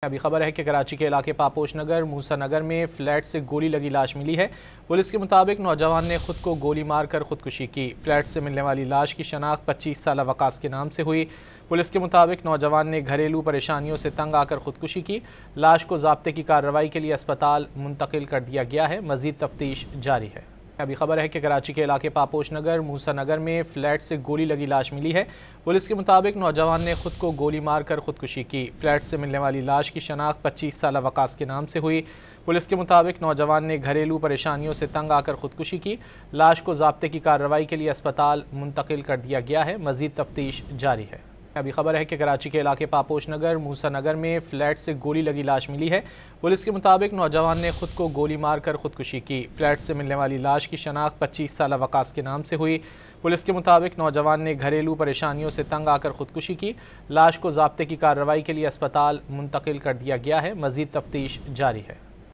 अभी खबर है कि कराची के इलाके पापोश नगर मूसा नगर में फ्लैट से गोली लगी लाश मिली है। पुलिस के मुताबिक नौजवान ने खुद को गोली मारकर खुदकुशी की। फ्लैट से मिलने वाली लाश की शनाख्त 25 साल वकास के नाम से हुई। पुलिस के मुताबिक नौजवान ने घरेलू परेशानियों से तंग आकर खुदकुशी की। लाश को ज़ाब्ते की कार्रवाई के लिए अस्पताल मुंतकिल कर दिया गया है। मज़ीद तफ्तीश जारी है। अभी खबर है कि कराची के इलाके पापोश नगर मूसा नगर में फ्लैट से गोली लगी लाश मिली है। पुलिस के मुताबिक नौजवान ने खुद को गोली मारकर खुदकुशी की। फ्लैट से मिलने वाली लाश की शनाख्त 25 साल वकास के नाम से हुई। पुलिस के मुताबिक नौजवान ने घरेलू परेशानियों से तंग आकर खुदकुशी की। लाश को ज़ाब्ते की कार्रवाई के लिए अस्पताल मुंतकिल कर दिया गया है। मज़ीद तफ्तीश जारी है। अभी खबर है कि कराची के इलाके पापोश नगर मूसा नगर में फ्लैट से गोली लगी लाश मिली है। पुलिस के मुताबिक नौजवान ने खुद को गोली मारकर खुदकुशी की। फ्लैट से मिलने वाली लाश की शनाख्त 25 साल वकास के नाम से हुई। पुलिस के मुताबिक नौजवान ने घरेलू परेशानियों से तंग आकर खुदकुशी की। लाश को ज़ाब्ते की कार्रवाई के लिए अस्पताल मुंतकिल कर दिया गया है। मज़ीद तफ्तीश जारी है।